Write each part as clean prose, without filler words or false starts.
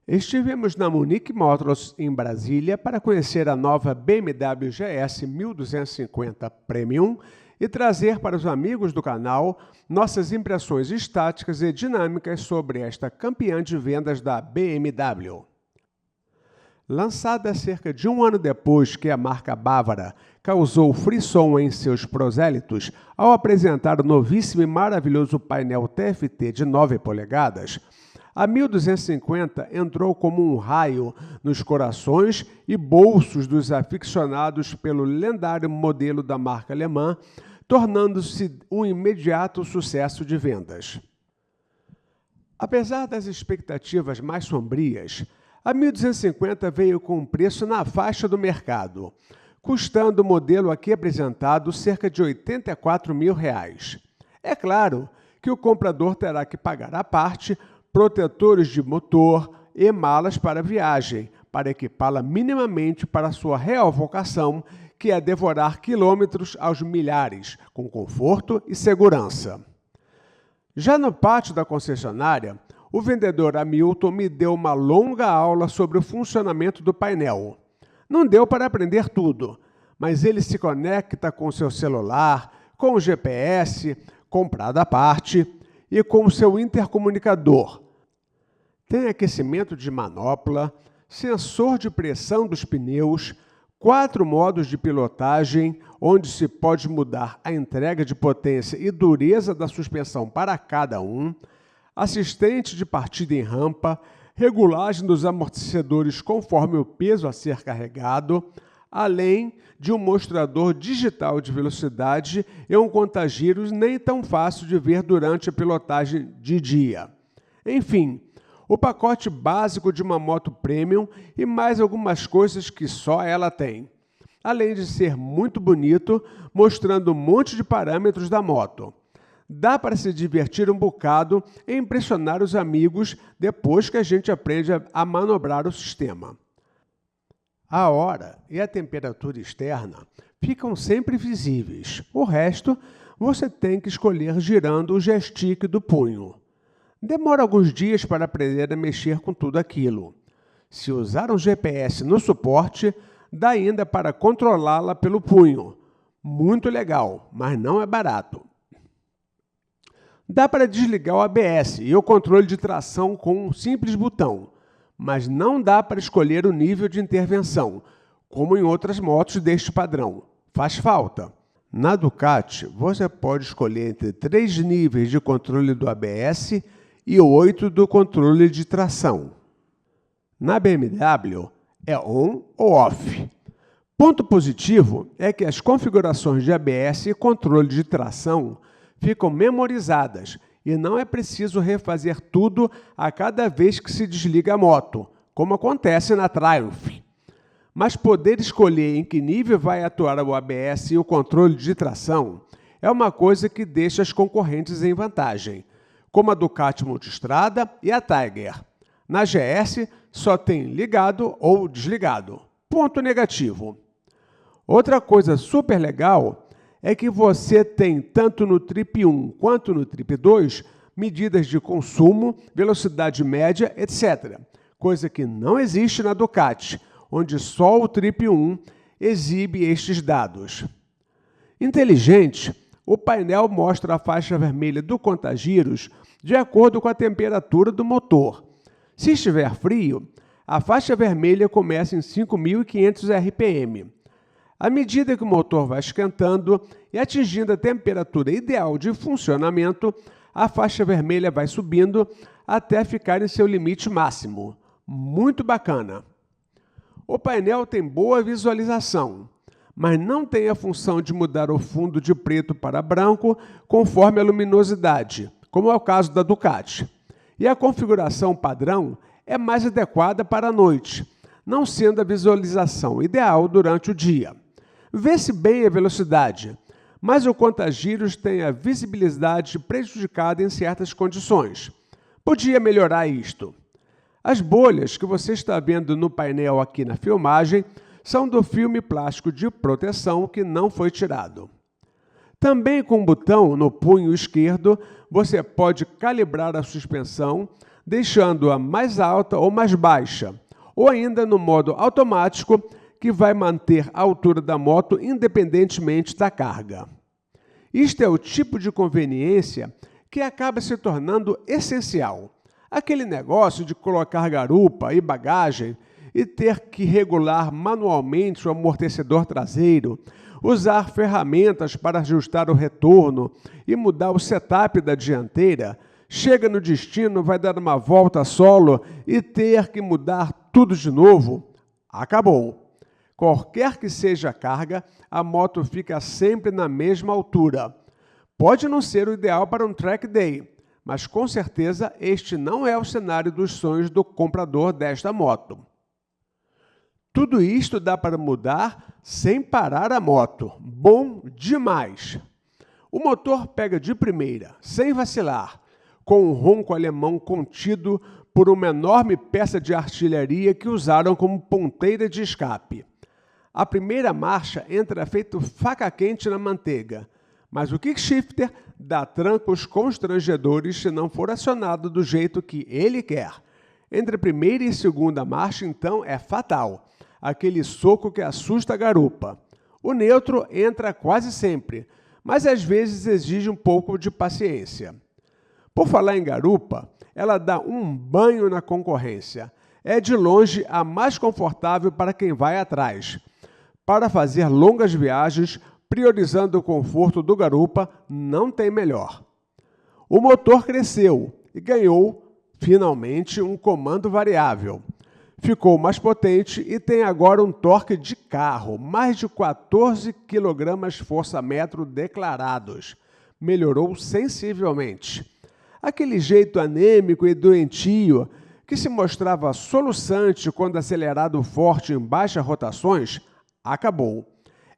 Estivemos na Munich Motors, em Brasília, para conhecer a nova BMW GS 1250 Premium e trazer para os amigos do canal nossas impressões estáticas e dinâmicas sobre esta campeã de vendas da BMW. Lançada cerca de um ano depois que a marca bávara causou frisson em seus prosélitos ao apresentar o novíssimo e maravilhoso painel TFT de 9 polegadas, a 1250 entrou como um raio nos corações e bolsos dos aficionados pelo lendário modelo da marca alemã, tornando-se um imediato sucesso de vendas. Apesar das expectativas mais sombrias, a 1250 veio com um preço na faixa do mercado, custando o modelo aqui apresentado cerca de R$ 84 mil. É claro que o comprador terá que pagar à parte protetores de motor e malas para viagem, para equipá-la minimamente para sua real vocação, que é devorar quilômetros aos milhares, com conforto e segurança. Já no pátio da concessionária, o vendedor Hamilton me deu uma longa aula sobre o funcionamento do painel. Não deu para aprender tudo, mas ele se conecta com seu celular, com o GPS, comprado à parte, e com o seu intercomunicador. Tem aquecimento de manopla, sensor de pressão dos pneus, 4 modos de pilotagem, onde se pode mudar a entrega de potência e dureza da suspensão para cada um, assistente de partida em rampa, regulagem dos amortecedores conforme o peso a ser carregado, além de um mostrador digital de velocidade e um contagiros nem tão fácil de ver durante a pilotagem de dia. Enfim, o pacote básico de uma moto premium e mais algumas coisas que só ela tem. Além de ser muito bonito, mostrando um monte de parâmetros da moto. Dá para se divertir um bocado e impressionar os amigos depois que a gente aprende a manobrar o sistema. A hora e a temperatura externa ficam sempre visíveis. O resto, você tem que escolher girando o joystick do punho. Demora alguns dias para aprender a mexer com tudo aquilo. Se usar um GPS no suporte, dá ainda para controlá-la pelo punho. Muito legal, mas não é barato. Dá para desligar o ABS e o controle de tração com um simples botão, mas não dá para escolher o nível de intervenção, como em outras motos deste padrão. Faz falta. Na Ducati, você pode escolher entre 3 níveis de controle do ABS e 8 do controle de tração. Na BMW, é on ou off. Ponto positivo é que as configurações de ABS e controle de tração ficam memorizadas e não é preciso refazer tudo a cada vez que se desliga a moto, como acontece na Triumph. Mas poder escolher em que nível vai atuar o ABS e o controle de tração é uma coisa que deixa as concorrentes em vantagem, como a Ducati Multistrada e a Tiger. Na GS, só tem ligado ou desligado. Ponto negativo. Outra coisa super legal é que você tem, tanto no Trip 1 quanto no Trip 2, medidas de consumo, velocidade média, etc. Coisa que não existe na Ducati, onde só o Trip 1 exibe estes dados. Inteligente, o painel mostra a faixa vermelha do contagiros de acordo com a temperatura do motor. Se estiver frio, a faixa vermelha começa em 5.500 RPM. À medida que o motor vai esquentando e atingindo a temperatura ideal de funcionamento, a faixa vermelha vai subindo até ficar em seu limite máximo. Muito bacana! O painel tem boa visualização, mas não tem a função de mudar o fundo de preto para branco conforme a luminosidade, como é o caso da Ducati. E a configuração padrão é mais adequada para a noite, não sendo a visualização ideal durante o dia. Vê-se bem a velocidade, mas o contagiros tem a visibilidade prejudicada em certas condições. Podia melhorar isto. As bolhas que você está vendo no painel aqui na filmagem são do filme plástico de proteção que não foi tirado. Também com um botão no punho esquerdo, você pode calibrar a suspensão, deixando-a mais alta ou mais baixa, ou ainda no modo automático, que vai manter a altura da moto independentemente da carga. Isto é o tipo de conveniência que acaba se tornando essencial. Aquele negócio de colocar garupa e bagagem e ter que regular manualmente o amortecedor traseiro, usar ferramentas para ajustar o retorno e mudar o setup da dianteira, chega no destino, vai dar uma volta solo e ter que mudar tudo de novo, acabou. Qualquer que seja a carga, a moto fica sempre na mesma altura. Pode não ser o ideal para um track day, mas com certeza este não é o cenário dos sonhos do comprador desta moto. Tudo isto dá para mudar sem parar a moto. Bom demais! O motor pega de primeira, sem vacilar, com um ronco alemão contido por uma enorme peça de artilharia que usaram como ponteira de escape. A primeira marcha entra feito faca quente na manteiga, mas o kickshifter dá trancos constrangedores se não for acionado do jeito que ele quer. Entre a primeira e segunda marcha, então, é fatal, aquele soco que assusta a garupa. O neutro entra quase sempre, mas às vezes exige um pouco de paciência. Por falar em garupa, ela dá um banho na concorrência. É de longe a mais confortável para quem vai atrás. Para fazer longas viagens, priorizando o conforto do garupa, não tem melhor. O motor cresceu e ganhou, finalmente, um comando variável. Ficou mais potente e tem agora um torque de carro, mais de 14 kgfm declarados. Melhorou sensivelmente. Aquele jeito anêmico e doentio, que se mostrava soluçante quando acelerado forte em baixas rotações, acabou.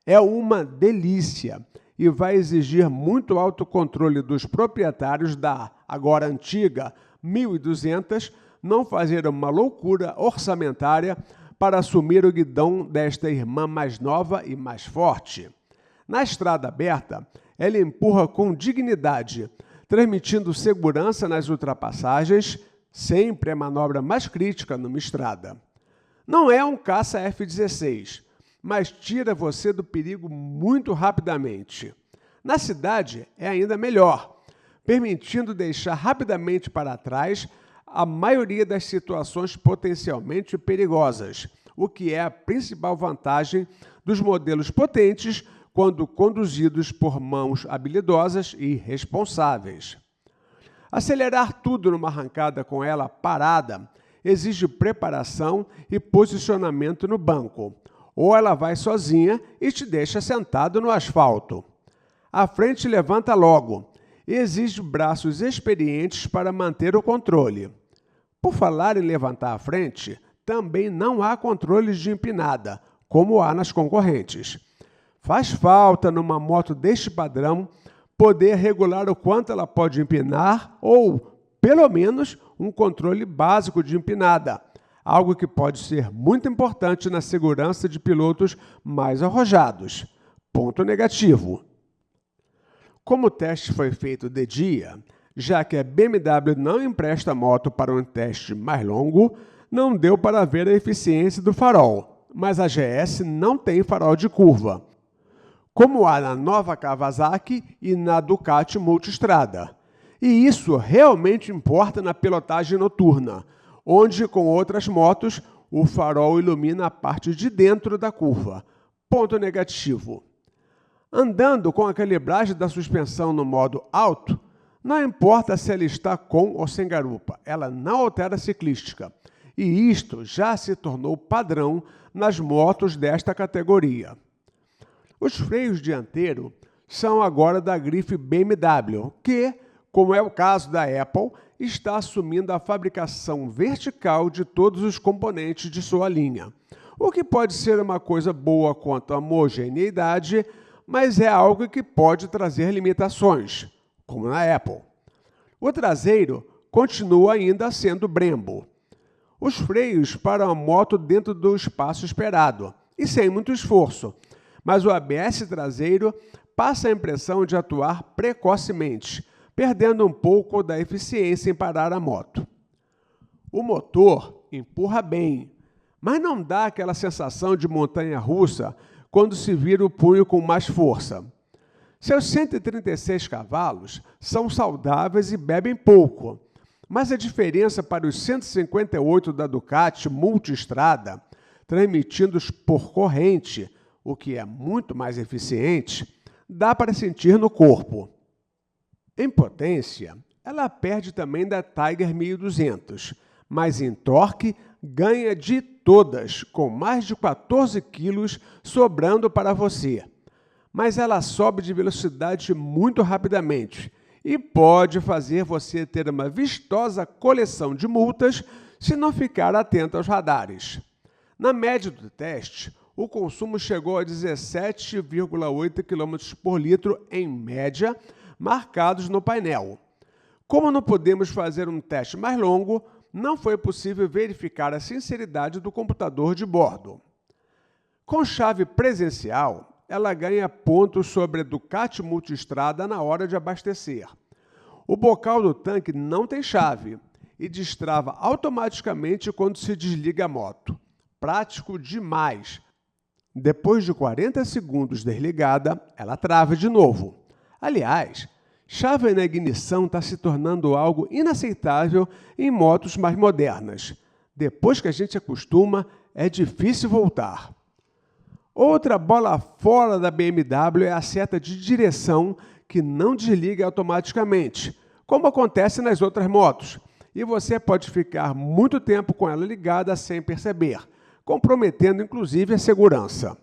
É uma delícia e vai exigir muito autocontrole dos proprietários da, agora antiga, 1200, não fazer uma loucura orçamentária para assumir o guidão desta irmã mais nova e mais forte. Na estrada aberta, ela empurra com dignidade, transmitindo segurança nas ultrapassagens, sempre a manobra mais crítica numa estrada. Não é um caça F-16, mas tira você do perigo muito rapidamente. Na cidade é ainda melhor, permitindo deixar rapidamente para trás a maioria das situações potencialmente perigosas, o que é a principal vantagem dos modelos potentes quando conduzidos por mãos habilidosas e responsáveis. Acelerar tudo numa arrancada com ela parada exige preparação e posicionamento no banco, ou ela vai sozinha e te deixa sentado no asfalto. A frente levanta logo e exige braços experientes para manter o controle. Por falar em levantar a frente, também não há controles de empinada, como há nas concorrentes. Faz falta, numa moto deste padrão, poder regular o quanto ela pode empinar ou, pelo menos, um controle básico de empinada, algo que pode ser muito importante na segurança de pilotos mais arrojados. Ponto negativo. Como o teste foi feito de dia, já que a BMW não empresta moto para um teste mais longo, não deu para ver a eficiência do farol, mas a GS não tem farol de curva, como há na nova Kawasaki e na Ducati Multistrada. E isso realmente importa na pilotagem noturna, onde, com outras motos, o farol ilumina a parte de dentro da curva. Ponto negativo. Andando com a calibragem da suspensão no modo alto, não importa se ela está com ou sem garupa, ela não altera a ciclística. E isto já se tornou padrão nas motos desta categoria. Os freios dianteiros são agora da grife BMW, que, como é o caso da Apple, está assumindo a fabricação vertical de todos os componentes de sua linha, o que pode ser uma coisa boa quanto à homogeneidade, mas é algo que pode trazer limitações, como na Apple. O traseiro continua ainda sendo Brembo. Os freios param a moto dentro do espaço esperado e sem muito esforço, mas o ABS traseiro passa a impressão de atuar precocemente, perdendo um pouco da eficiência em parar a moto. O motor empurra bem, mas não dá aquela sensação de montanha-russa quando se vira o punho com mais força. Seus 136 cavalos são saudáveis e bebem pouco, mas a diferença para os 158 da Ducati Multistrada, transmitidos por corrente, o que é muito mais eficiente, dá para sentir no corpo. Em potência, ela perde também da Tiger 1200, mas em torque ganha de todas, com mais de 14 quilos sobrando para você. Mas ela sobe de velocidade muito rapidamente e pode fazer você ter uma vistosa coleção de multas se não ficar atento aos radares. Na média do teste, o consumo chegou a 17,8 km por litro em média, marcados no painel. Como não podemos fazer um teste mais longo, não foi possível verificar a sinceridade do computador de bordo. Com chave presencial, ela ganha pontos sobre a Ducati Multistrada na hora de abastecer. O bocal do tanque não tem chave e destrava automaticamente quando se desliga a moto. Prático demais. Depois de 40 segundos desligada, ela trava de novo. Aliás, chave na ignição está se tornando algo inaceitável em motos mais modernas. Depois que a gente acostuma, é difícil voltar. Outra bola fora da BMW é a seta de direção que não desliga automaticamente, como acontece nas outras motos, e você pode ficar muito tempo com ela ligada sem perceber, comprometendo inclusive a segurança.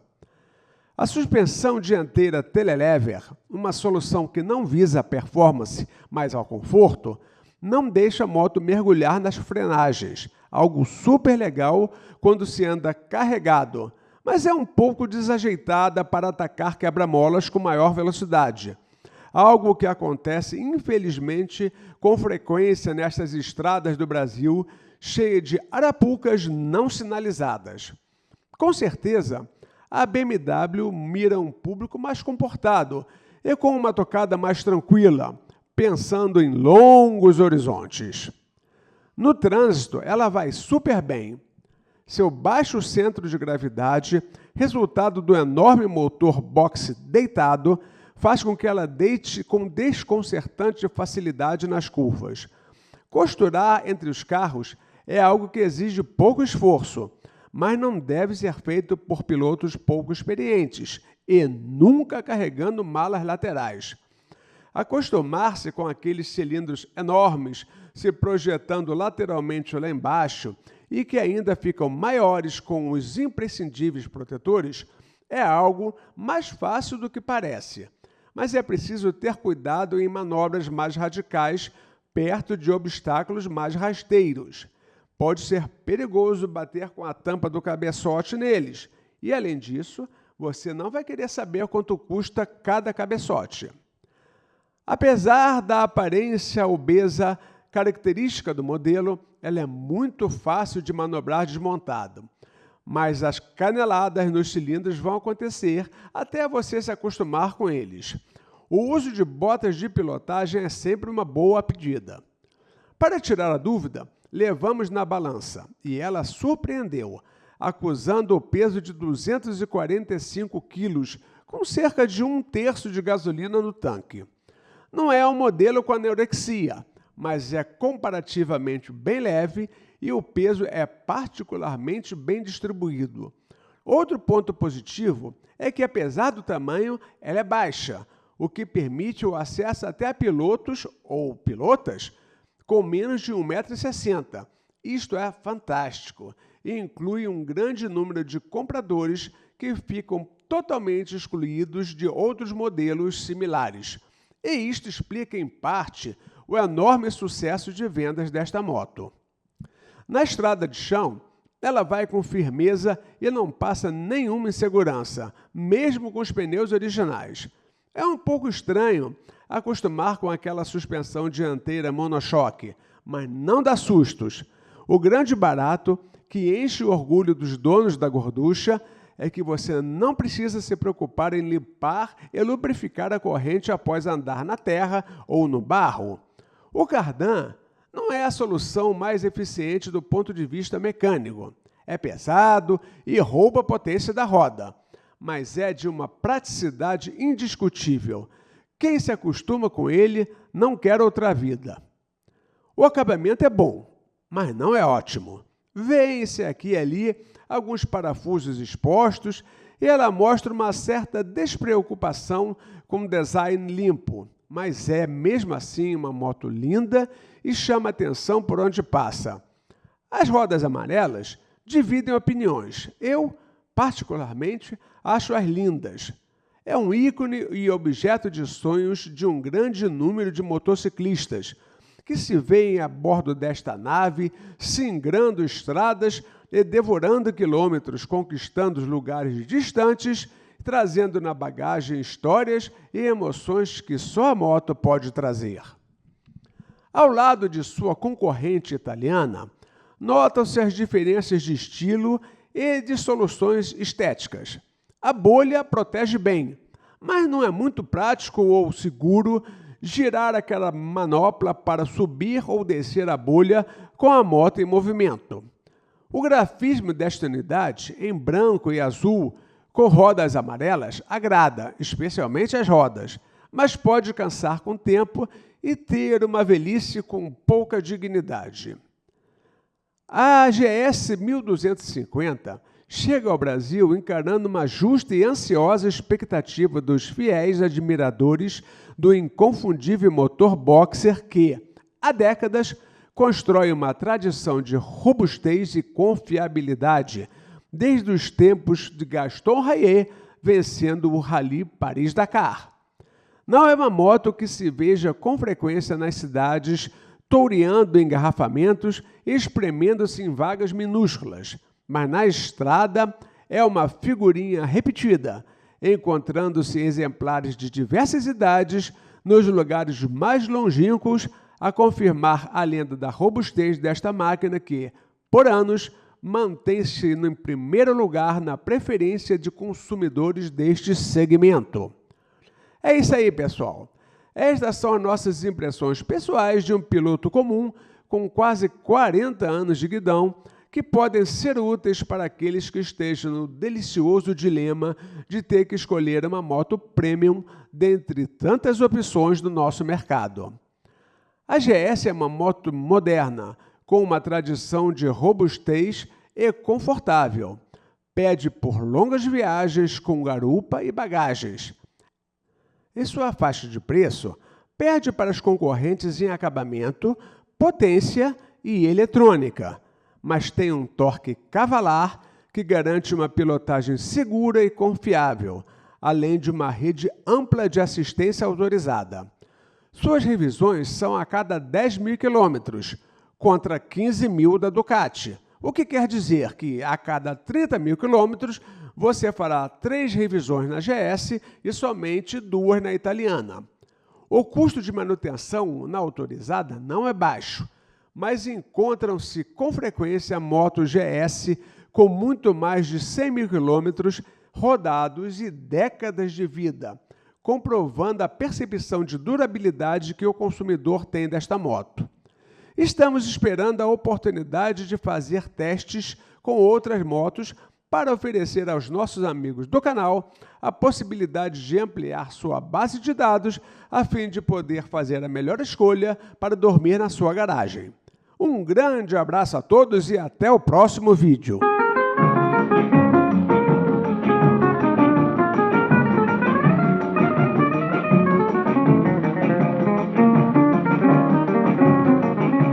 A suspensão dianteira telelever, uma solução que não visa a performance, mas ao conforto, não deixa a moto mergulhar nas frenagens, algo super legal quando se anda carregado, mas é um pouco desajeitada para atacar quebra-molas com maior velocidade, algo que acontece, infelizmente, com frequência nestas estradas do Brasil, cheias de arapucas não sinalizadas. Com certeza, a BMW mira um público mais comportado e com uma tocada mais tranquila, pensando em longos horizontes. No trânsito, ela vai super bem. Seu baixo centro de gravidade, resultado do enorme motor boxe deitado, faz com que ela deite com desconcertante facilidade nas curvas. Costurar entre os carros é algo que exige pouco esforço, mas não deve ser feito por pilotos pouco experientes e nunca carregando malas laterais. Acostumar-se com aqueles cilindros enormes se projetando lateralmente lá embaixo e que ainda ficam maiores com os imprescindíveis protetores é algo mais fácil do que parece, mas é preciso ter cuidado em manobras mais radicais perto de obstáculos mais rasteiros. Pode ser perigoso bater com a tampa do cabeçote neles e, além disso, você não vai querer saber quanto custa cada cabeçote. Apesar da aparência obesa característica do modelo, ela é muito fácil de manobrar desmontado, mas as caneladas nos cilindros vão acontecer até você se acostumar com eles. O uso de botas de pilotagem é sempre uma boa pedida. Para tirar a dúvida, levamos na balança e ela surpreendeu, acusando o peso de 245 quilos, com cerca de 1/3 de gasolina no tanque. Não é um modelo com anorexia, mas é comparativamente bem leve e o peso é particularmente bem distribuído. Outro ponto positivo é que, apesar do tamanho, ela é baixa, o que permite o acesso até a pilotos ou pilotas com menos de 1,60 m. Isto é fantástico e inclui um grande número de compradores que ficam totalmente excluídos de outros modelos similares. E isto explica, em parte, o enorme sucesso de vendas desta moto. Na estrada de chão, ela vai com firmeza e não passa nenhuma insegurança, mesmo com os pneus originais. É um pouco estranho acostumar com aquela suspensão dianteira monochoque, mas não dá sustos. O grande barato, que enche o orgulho dos donos da gorducha, é que você não precisa se preocupar em limpar e lubrificar a corrente após andar na terra ou no barro. O cardan não é a solução mais eficiente do ponto de vista mecânico. É pesado e rouba a potência da roda, mas é de uma praticidade indiscutível. Quem se acostuma com ele não quer outra vida. O acabamento é bom, mas não é ótimo. Vêem-se aqui e ali alguns parafusos expostos e ela mostra uma certa despreocupação com o design limpo, mas é mesmo assim uma moto linda e chama atenção por onde passa. As rodas amarelas dividem opiniões. Eu, particularmente, acho-as lindas. É um ícone e objeto de sonhos de um grande número de motociclistas que se veem a bordo desta nave, singrando estradas e devorando quilômetros, conquistando lugares distantes, trazendo na bagagem histórias e emoções que só a moto pode trazer. Ao lado de sua concorrente italiana, notam-se as diferenças de estilo e de soluções estéticas. A bolha protege bem, mas não é muito prático ou seguro girar aquela manopla para subir ou descer a bolha com a moto em movimento. O grafismo desta unidade, em branco e azul, com rodas amarelas, agrada, especialmente as rodas, mas pode cansar com o tempo e ter uma velhice com pouca dignidade. A GS 1250 chega ao Brasil encarando uma justa e ansiosa expectativa dos fiéis admiradores do inconfundível motor boxer que, há décadas, constrói uma tradição de robustez e confiabilidade, desde os tempos de Gaston Rayet vencendo o Rally Paris-Dakar. Não é uma moto que se veja com frequência nas cidades, toureando engarrafamentos e espremendo-se em vagas minúsculas, mas na estrada é uma figurinha repetida, encontrando-se exemplares de diversas idades nos lugares mais longínquos, a confirmar a lenda da robustez desta máquina que, por anos, mantém-se em primeiro lugar na preferência de consumidores deste segmento. É isso aí, pessoal. Estas são as nossas impressões pessoais de um piloto comum com quase 40 anos de guidão, que podem ser úteis para aqueles que estejam no delicioso dilema de ter que escolher uma moto premium dentre tantas opções do nosso mercado. A GS é uma moto moderna, com uma tradição de robustez e confortável. Pede por longas viagens com garupa e bagagens. Em sua faixa de preço, perde para as concorrentes em acabamento, potência e eletrônica, mas tem um torque cavalar que garante uma pilotagem segura e confiável, além de uma rede ampla de assistência autorizada. Suas revisões são a cada 10 mil quilômetros, contra 15 mil da Ducati, o que quer dizer que a cada 30 mil quilômetros você fará 3 revisões na GS e somente 2 na italiana. O custo de manutenção na autorizada não é baixo, mas encontram-se com frequência motos GS com muito mais de 100 mil quilômetros rodados e décadas de vida, comprovando a percepção de durabilidade que o consumidor tem desta moto. Estamos esperando a oportunidade de fazer testes com outras motos para oferecer aos nossos amigos do canal a possibilidade de ampliar sua base de dados a fim de poder fazer a melhor escolha para dormir na sua garagem. Um grande abraço a todos e até o próximo vídeo.